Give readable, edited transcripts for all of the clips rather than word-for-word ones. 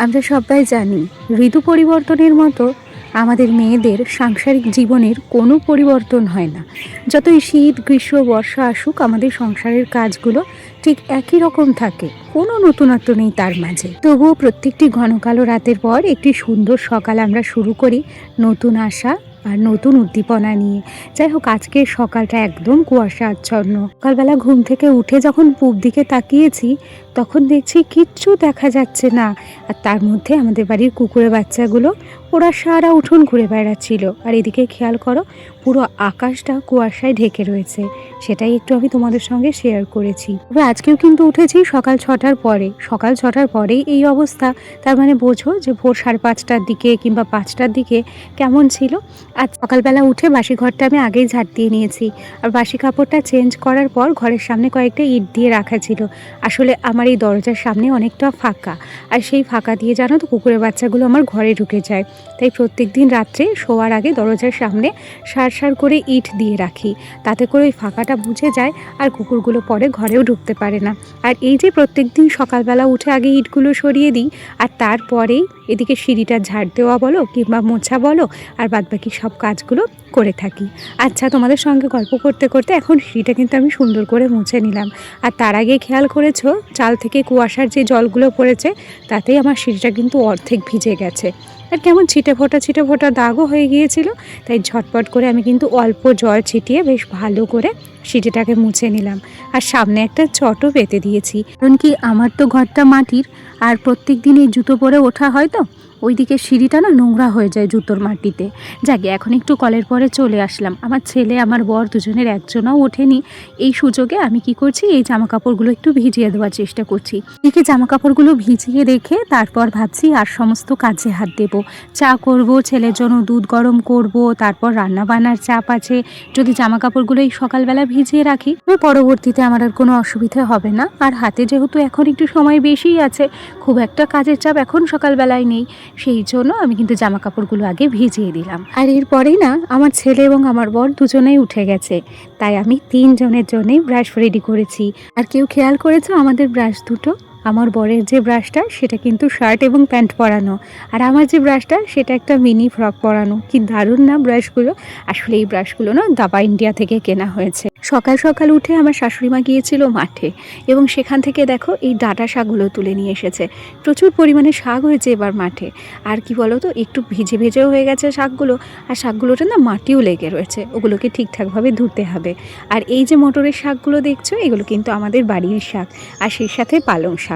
আমরা সবাই জানি ঋতু পরিবর্তনের মতো আমাদের মেয়েদের সাংসারিক জীবনের কোনো পরিবর্তন হয় না। যতই শীত গ্রীষ্ম বর্ষা আসুক, আমাদের সংসারের কাজগুলো ঠিক একই রকম থাকে, কোনো নতুনত্ব নেই তার মাঝে। তবুও প্রত্যেকটি ঘন কালো রাতের পর একটি সুন্দর সকাল আমরা শুরু করি নতুন আশা আর নতুন উদ্দীপনা নিয়ে। যাই হোক, আজকের সকালটা একদম কুয়াশা আচ্ছন্ন। সকালবেলা ঘুম থেকে উঠে যখন পূব দিকে তাকিয়েছি, তখন দেখছি কিচ্ছু দেখা যাচ্ছে না। আর তার মধ্যে আমাদের বাড়ির কুকুরের বাচ্চাগুলো ওরা সারা উঠোন ঘুরে বেড়াচ্ছিল। আর এদিকে খেয়াল করো, পুরো আকাশটা কুয়াশায় ঢেকে রয়েছে। সেটাই একটু আমি তোমাদের সঙ্গে শেয়ার করেছি। তবে আজকেও কিন্তু উঠেছি সকাল 6টার পরে। সকাল 6টার পরেই এই অবস্থা, তার মানে বোঝো যে ভোর 5:30টার দিকে কিংবা 5টার দিকে কেমন ছিল। আজ সকালবেলা উঠে বাসি ঘরটা আমি আগেই ঝাড় দিয়ে নিয়েছি। আর বাসি কাপড়টা চেঞ্জ করার পর ঘরের সামনে কয়েকটা ইট দিয়ে রাখা ছিল। আসলে আমার এই দরজার সামনে অনেকটা ফাঁকা, আর সেই ফাঁকা দিয়ে জানো তো কুকুরের বাচ্চাগুলো আমার ঘরে ঢুকে যায়। তাই প্রত্যেক দিন রাত্রে শোয়ার আগে দরজার সামনে সার করে ইট দিয়ে রাখি, তাতে করে ওই ফাঁকাটা বুঝে যায় আর কুকুরগুলো পরে ঘরেও ঢুকতে পারে না। আর এই যে প্রত্যেক দিন সকালবেলা উঠে আগে ইটগুলো সরিয়ে দিই, আর তারপরেই এদিকে সিঁড়িটা ঝাড় দেওয়া বলো কিংবা মোছা বলো, আর বাদবাকি সব কাজগুলো করে থাকি। আচ্ছা, তোমাদের সঙ্গে গল্প করতে করতে এখন সিঁড়িটা কিন্তু আমি সুন্দর করে মুছে নিলাম। আর তার আগে খেয়াল করেছো, চাল থেকে কুয়াশার যে জলগুলো পড়েছে তাতেই আমার সিঁড়িটা কিন্তু অর্ধেক ভিজে গেছে। আর কেমন ছিটে ফোটা দাগও হয়ে গিয়েছিল। তাই ঝটপট করে আমি কিন্তু অল্প জল ছিটিয়ে বেশ ভালো করে সিঁড়িটাকে মুছে নিলাম। আর সামনে একটা চটও পেতে দিয়েছি, কারণ কি আমার তো ঘরটা মাটির, আর প্রত্যেক দিন এই জুতো পরে ওঠা হয়, তো ওইদিকে সিঁড়িটা না নোংরা হয়ে যায় জুতোর মাটিতে। যাকে এখন একটু কলের পরে চলে আসলাম। আমার ছেলে আমার বর দুজনের একজনও ওঠেনি। এই সুযোগে আমি কি করছি, এই জামা কাপড়গুলো একটু ভিজিয়ে দেওয়ার চেষ্টা করছি। এদিকে জামা কাপড়গুলো ভিজিয়ে রেখে তারপর ভাবছি আর সমস্ত কাজে হাত দেব। চা করব, ছেলের জন্য দুধ গরম করব, তারপর রান্না বান্নার চাপ আছে। যদি জামা কাপড়গুলো এই সকালবেলা ভিজিয়ে রাখি, পরবর্তীতে আমার আর কোনো অসুবিধা হবে না। আর হাতে যেহেতু এখন একটু সময় বেশিই আছে, খুব একটা কাজের চাপ এখন সকালবেলায় নেই, সেই জন্য আমি কিন্তু জামা কাপড়গুলো আগে ভিজিয়ে দিলাম। আর এরপরেই না আমার ছেলে এবং আমার বর দুজনেই উঠে গেছে, তাই আমি 3 জনের জন্যই ব্রাশ রেডি করেছি। আর কেউ খেয়াল করেছো আমাদের ব্রাশ দুটো? আমার বরের যে ব্রাশটা সেটা কিন্তু শার্ট এবং প্যান্ট পরানো, আর আমার যে ব্রাশটা সেটা একটা মিনি ফ্রক পরানো। কি দারুণ না ব্রাশগুলো! আসলে এই ব্রাশগুলো না দাবা ইন্ডিয়া থেকে কেনা হয়েছে। সকাল সকাল উঠে আমার শাশুড়িমা গিয়েছিল মাঠে, এবং সেখান থেকে দেখো এই ডাঁটা শাকগুলো তুলে নিয়ে এসেছে। প্রচুর পরিমাণে শাক হয়েছে এবার মাঠে। আর কি বলো তো, একটু ভিজে ভেজেও হয়ে গেছে শাকগুলো, আর শাকগুলোটা না মাটিও লেগে রয়েছে, ওগুলোকে ঠিকঠাকভাবে ধুতে হবে। আর এই যে মটরের শাকগুলো দেখছো, এগুলো কিন্তু আমাদের বাড়ির শাক, আর সেই সাথে পালং শাক।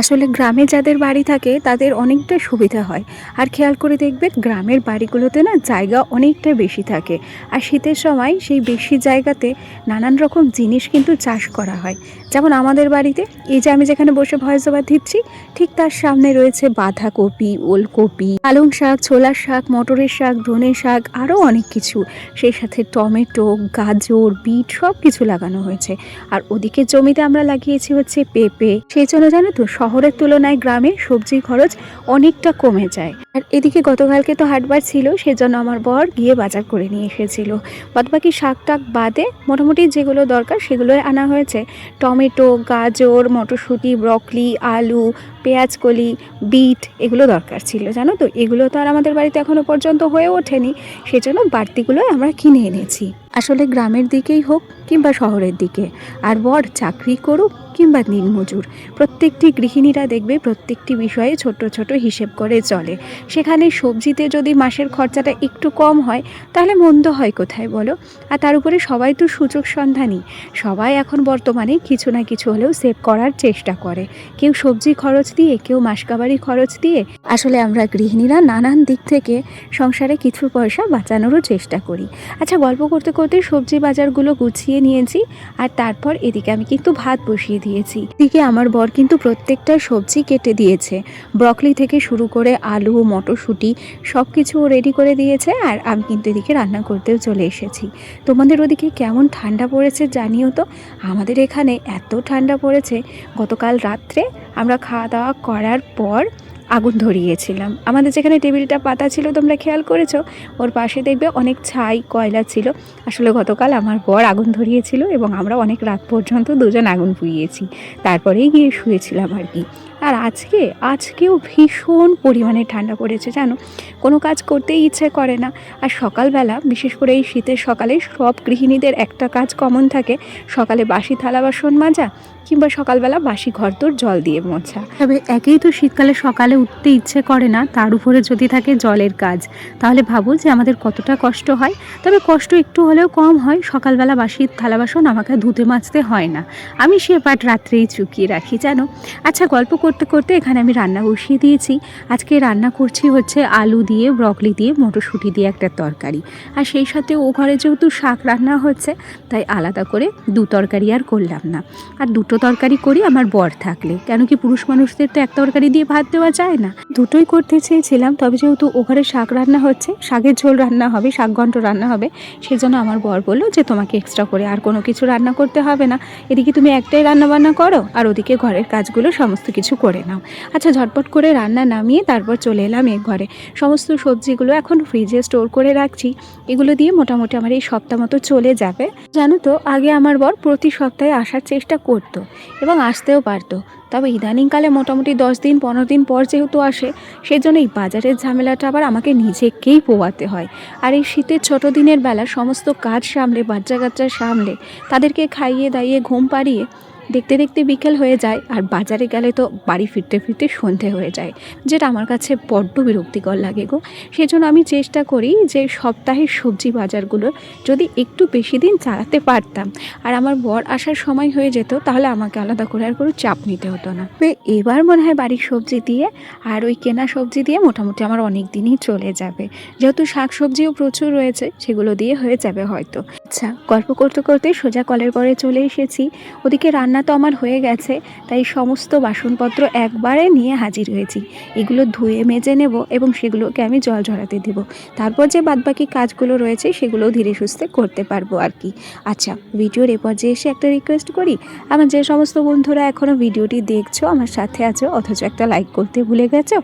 আসলে গ্রামে যাদের বাড়ি থাকে তাদের অনেকটা সুবিধা হয়। আর খেয়াল করে দেখবে গ্রামের বাড়িগুলোতে না জায়গা অনেকটা বেশি থাকে, আর শীতের সময় সেই বেশি জায়গাতে নানান রকম জিনিস কিন্তু চাষ করা হয়। যেমন আমাদের বাড়িতে এই যে আমি যেখানে বসে ভয়েস ওভার দিচ্ছি, ঠিক তার সামনে রয়েছে বাঁধাকপি, ওলকপি, পালং শাক, ছোলার শাক, মটরের শাক, ধনে শাক, আরও অনেক কিছু। সেই সাথে টমেটো, গাজর, বিট সব কিছু লাগানো হয়েছে। আর ওদিকে জমিতে আমরা লাগিয়েছি হচ্ছে পেঁপে। সেই জন্য জানো তো, শহরের তুলনায় গ্রামে সবজির খরচ অনেকটা কমে যায়। আর এদিকে গতকালকে তো হাটবার ছিল, সেজন্য আমার বর গিয়ে বাজার করে নিয়ে এসেছিল। বাদবাকি শাক টাক বাদে মোটামুটি যেগুলো দরকার সেগুলোই আনা হয়েছে। টমেটো, গাজর, মটরশুঁটি, ব্রকলি, আলু, পেঁয়াজকলি, বিট এগুলো দরকার ছিল। জানো তো, এগুলো তো আর আমাদের বাড়িতে এখনও পর্যন্ত হয়ে ওঠেনি, সেজন্য বাড়তিগুলোই আমরা কিনে এনেছি। আসলে গ্রামের দিকেই হোক কিংবা শহরের দিকে, আর বর চাকরি করুক কিংবা দিনমজুর, প্রত্যেকটি গৃহিণীরা দেখবে প্রত্যেকটি বিষয়ে ছোট ছোট হিসেব করে চলে। সেখানে সবজিতে যদি মাসের খরচাটা একটু কম হয়, তাহলে মন্দ হয় কোথায় বলো? আর তার উপরে সবাই তো সুযোগ সন্ধানী, সবাই এখন বর্তমানে কিছু না কিছু হলেও সেভ করার চেষ্টা করে। কেউ সবজি খরচ দিয়ে, কেউ মাসকাবারি খরচ দিয়ে। আসলে আমরা গৃহিণীরা নানান দিক থেকে সংসারে কিছু পয়সা বাঁচানোরও চেষ্টা করি। আচ্ছা, গল্প করতে করতে সবজি বাজারগুলো গুছিয়ে নিয়েছি, আর তারপর এদিকে আমি কিন্তু ভাত বসিয়ে দিয়েছি। এদিকে আমার বর কিন্তু প্রত্যেকটা সবজি কেটে দিয়েছে, ব্রকলি থেকে শুরু করে আলু, মটরশুঁটি সব কিছু রেডি করে দিয়েছে। আর আমি কিন্তু এদিকে রান্না করতেও চলে এসেছি। তোমাদের ওদিকে কেমন ঠান্ডা পড়েছে জানিও তো। আমাদের এখানে এত ঠান্ডা পড়েছে, গতকাল রাত্রে আমরা খাওয়া দাওয়া করার পর আগুন ধরিয়েছিলাম। আমাদের যেখানে টেবিলটা পাতা ছিল তোমরা খেয়াল করেছো, ওর পাশে দেখবে অনেক ছাই কয়লা ছিল। আসলে গতকাল আমার বর আগুন ধরিয়েছিল এবং আমরা অনেক রাত পর্যন্ত দুজন আগুন পুড়িয়েছি, তারপরেই গিয়ে শুয়েছিলাম আর কি। আর আজকেও ভীষণ পরিমাণে ঠান্ডা পড়েছে জানো, কোনো কাজ করতেই ইচ্ছে করে না। আর সকালবেলা, বিশেষ করে এই শীতের সকালে সব গৃহিণীদের একটা কাজ কমন থাকে, সকালে বাসি থালা বাসন মাজা কিংবা সকালবেলা বাসি ঘরদোর জল দিয়ে মোছা। তবে একেই তো শীতকালে সকালে উঠতে ইচ্ছে করে না, তার উপরে যদি থাকে জলের কাজ, তাহলে ভাবো যে আমাদের কতটা কষ্ট হয়। তবে কষ্ট একটু হলেও কম হয়, সকালবেলা বাসি থালা বাসন আমাকে ধুতে মাজতে হয় না, আমি সে পাট রাত্রেই চুকিয়ে রাখি জানো। আচ্ছা, গল্প করতে করতে এখানে আমি রান্না বসিয়ে দিয়েছি। আজকে রান্না করছি হচ্ছে আলু দিয়ে, ব্রকলি দিয়ে, মটরশুঁটি দিয়ে একটা তরকারি। আর সেই সাথে ও ঘরে যেহেতু শাক রান্না হচ্ছে, তাই আলাদা করে দু তরকারি আর করলাম না। আর দুটো তরকারি করি আমার বর থাকলে, কেন কি পুরুষ মানুষদের তো এক তরকারি দিয়ে ভাত দেওয়া যায় না। দুটোই করতে চেয়েছিলাম, তবে যেহেতু ও ঘরে শাক রান্না হচ্ছে, শাকের ঝোল রান্না হবে, শাক ঘন্ট রান্না হবে, সেই জন্য আমার বর বললো যে তোমাকে এক্সট্রা করে আর কোনো কিছু রান্না করতে হবে না, এদিকে তুমি একটাই রান্না বান্না করো আর ওদিকে ঘরের কাজগুলো সমস্ত কিছু করে নাও। আচ্ছা, ঝটপট করে রান্না নামিয়ে তারপর চলে এলাম এই ঘরে। সমস্ত সবজিগুলো এখন ফ্রিজে স্টোর করে রাখছি, এগুলো দিয়ে মোটামুটি আমার এই সপ্তাহ মতো চলে যাবে। জানো তো, আগে আমার বর প্রতি সপ্তাহে আসার চেষ্টা করতো এবং আসতেও পারতো, তবে ইদানিংকালে মোটামুটি 10 দিন 15 দিন পর যেহেতু আসে, সেজন্য এই বাজারের ঝামেলাটা আবার আমাকে নিজেকেই পোয়াতে হয়। আর এই শীতের ছোটো দিনের বেলা সমস্ত কাজ সামলে, বাচ্চা কাচ্চা সামলে, তাদেরকে খাইয়ে দাইয়ে ঘুম পাড়িয়ে দেখতে দেখতে বিকেল হয়ে যায়, আর বাজারে গেলে তো বাড়ি ফিরতে ফিরতে সন্ধে হয়ে যায়, যেটা আমার কাছে বড্ড বিরক্তিকর লাগে গো। সেজন্য আমি চেষ্টা করি যে সপ্তাহের সবজি বাজারগুলো যদি একটু বেশি দিন চালাতে পারতাম আর আমার বর আসার সময় হয়ে যেত, তাহলে আমাকে আলাদা করে আর কোনো চাপ নিতে হতো না। এবার মনে হয় বাড়ির সবজি দিয়ে আর ওই কেনা সবজি দিয়ে মোটামুটি আমার অনেক দিনই চলে যাবে, যেহেতু শাক সবজিও প্রচুর রয়েছে, সেগুলো দিয়ে হয়ে যাবে হয়তো। আচ্ছা, গল্প করতে করতে সোজা কলের পরে চলে এসেছি। ওদিকে রান্না তো আমার হয়ে গেছে, তাই সমস্ত বাসনপত্র একবারে নিয়ে হাজির হয়েছি। এগুলো ধুয়ে মেজে নেব এবং সেগুলোকে আমি জল ঝরাতে দেব, তারপর যে বাদবাকি কাজগুলো রয়েছে সেগুলো ধীরে সুস্থে করতে পারবো আর কি। আচ্ছা, ভিডিওর এ পর্যায়ে এসে একটা রিকোয়েস্ট করি, আমার যে সমস্ত বন্ধুরা এখনও ভিডিওটি দেখছো, আমার সাথে আছো, অথচ একটা লাইক করতে ভুলে গেছো,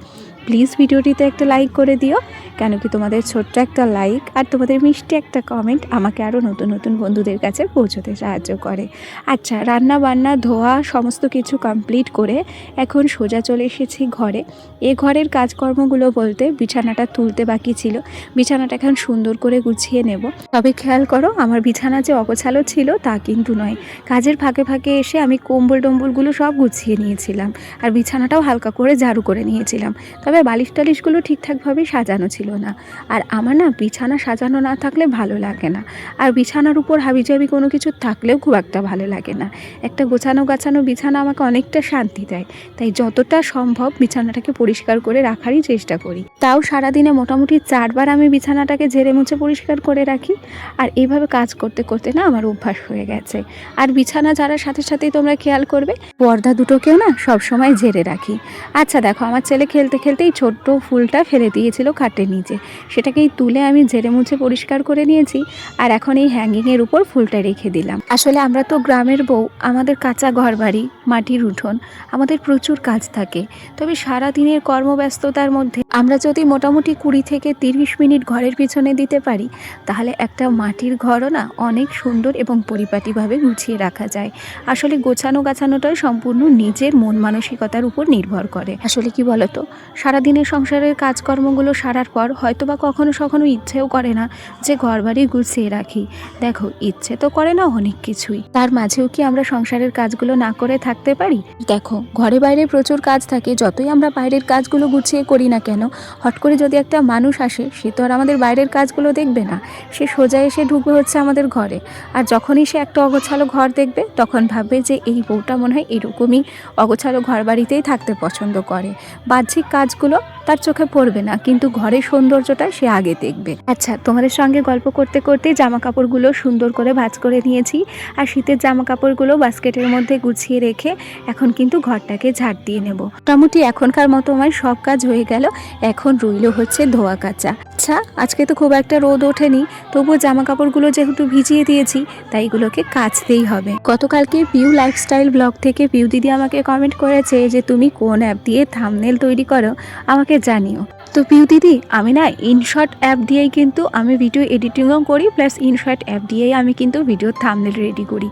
প্লিজ ভিডিওটিতে একটা লাইক করে দিও, কেন কি তোমাদের ছোট্ট একটা লাইক আর তোমাদের মিষ্টি একটা কমেন্ট আমাকে আরও নতুন নতুন বন্ধুদের কাছে পৌঁছতে সাহায্য করে। আচ্ছা, রান্না বান্না ধোয়া সমস্ত কিছু কমপ্লিট করে এখন সোজা চলে এসেছি ঘরে। এ ঘরের কাজকর্মগুলো বলতে বিছানাটা তুলতে বাকি ছিল, বিছানাটা এখন সুন্দর করে গুছিয়ে নেব। তবে খেয়াল করো, আমার বিছানা যে অগোছালো ছিল তা কিন্তু নয়, কাজের ফাঁকে ফাঁকে এসে আমি কম্বল টম্বলগুলো সব গুছিয়ে নিয়েছিলাম আর বিছানাটাও হালকা করে ঝাড়ু করে নিয়েছিলাম। তবে বালিশ টালিশগুলো ঠিকঠাকভাবে সাজানো ছিল না, আর আমার না বিছানা সাজানো না থাকলে ভালো লাগে না, আর বিছানার উপর হাবিজাবি কোনো কিছু থাকলেও খুব একটা ভালো লাগে না। একটা গোছানো গাছানো বিছানা আমাকে অনেকটা শান্তি দেয়, তাই যতটা সম্ভব বিছানাটাকে পরিষ্কার করে রাখারই চেষ্টা করি। তাও সারাদিনে মোটামুটি 4 বার আমি বিছানাটাকে ঝেড়ে মুছে পরিষ্কার করে রাখি। আর এইভাবে কাজ করতে করতে না আমার অভ্যাস হয়ে গেছে। আর বিছানা ঝাড়ার সাথে সাথেই তোমরা খেয়াল করবে পর্দা দুটোকেও না সবসময় ঝেড়ে রাখি। আচ্ছা দেখো, আমার ছেলে খেলতে খেলতেই ছোট্ট ফুলটা ফেলে দিয়েছিল খাটের নিচে, সেটাকেই তুলে আমি ঝেড়ে মুছে পরিষ্কার করে নিয়েছি আর এখন এই হ্যাঙ্গিংয়ের উপর ফুলটা রেখে দিলাম। আসলে আমরা তো গ্রামের বউ, আমাদের কাঁচা ঘর বাড়ি, মাটির উঠোন, আমাদের প্রচুর কাজ থাকে। তবে সারাদিনের কর্মব্যস্ততার মধ্যে আমরা যদি মোটামুটি 20 থেকে 30 মিনিট ঘরের পিছনে দিতে পারি, তাহলে একটা মাটির ঘরও না অনেক সুন্দর এবং পরিপাটিভাবে গুছিয়ে রাখা যায়। আসলে গোছানো গাছানোটাই সম্পূর্ণ নিজের মন মানসিকতার উপর নির্ভর করে। আসলে কি বলতো, সারাদিনের সংসারের কাজকর্মগুলো সারার পর হয়তোবা কখনো কখনো ইচ্ছেও করে না যে ঘরবাড়ি গুছিয়ে রাখি। দেখো, ইচ্ছে তো করে না অনেক কিছুই, তার মাঝেও কি আমরা সংসারের কাজগুলো না করে থাকতে পারি? দেখো, ঘরে বাইরে প্রচুর কাজ থাকে, যতই আমরা বাইরের কাজগুলো গুছিয়ে করি না কেন, হট করে যদি একটা মানুষ আসে, সে তো আর আমাদের বাইরের কাজগুলো দেখবে না, সে সোজা এসে ঢুকবে হচ্ছে আমাদের ঘরে। আর যখনই সে একটা অগোছালো ঘর দেখবে, তখন ভাববে যে এই বউটা মনে হয় এরকমই অগোছালো ঘর বাড়িতেই থাকতে পছন্দ করে। বাহ্যিক কাজগুলো তার চোখে পড়বে না, কিন্তু ঘরের সৌন্দর্যটা সে আগে দেখবে। আচ্ছা, তোমাদের সঙ্গে গল্প করতে করতে জামা কাপড়গুলো সুন্দর করে ভাঁজ করে নিয়েছি, আর শীতের জামা কাপড়গুলো বাস্কেটের মধ্যে গুছিয়ে রেখে এখন কিন্তু ঘরটাকে ঝাড় দিয়ে নেব। মোটামুটি এখনকার মতো আমার সব কাজ হয়ে গেল, এখন রইল হচ্ছে ধোয়া কাচা। আচ্ছা, আজকে তো খুব একটা রোদ ওঠেনি, তবুও জামা কাপড়গুলো যেহেতু ভিজিয়ে দিয়েছি তাই এগুলোকে কাচতেই হবে। গতকালকে পিউ লাইফস্টাইল ব্লগ থেকে পিউ দিদি আমাকে কমেন্ট করেছে যে তুমি কোন অ্যাপ দিয়ে থাম্বনেল তৈরি করো আমাকে জানিও। তো পিউ দিদি, আমি না ইনশট অ্যাপ দিয়েই কিন্তু আমি ভিডিও এডিটিংও করি, প্লাস ইনশট অ্যাপ দিয়েই আমি কিন্তু ভিডিও থাম্বনেল রেডি করি।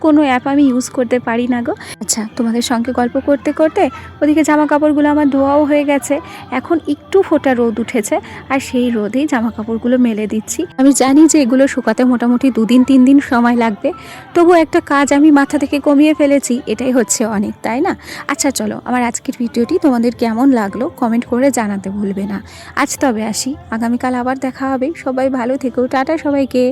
কোনো অ্যাপ আমি ইউজ করতে পারি না গো। আচ্ছা, তোমাদের সঙ্গে গল্প করতে করতে ওদিকে জামা কাপড়গুলো আমার ধোয়াও হয়ে গেছে। এখন একটু ফোঁটা রোদ উঠেছে, আর সেই রোদেই জামা কাপড়গুলো মেলে দিচ্ছি। আমি জানি যে এগুলো শুকাতে মোটামুটি 2-3 দিন সময় লাগবে, তবু একটা কাজ আমি মাথা থেকে কমিয়ে ফেলেছি, এটাই হচ্ছে অনেক, তাই না? আচ্ছা চলো, আমার আজকের ভিডিওটি তোমাদের কেমন লাগলো কমেন্ট করে জানাতে ভুলবে না। আজ তবে আসি, আগামীকাল আবার দেখা হবে। সবাই ভালো থেকো, টাটা সবাইকে।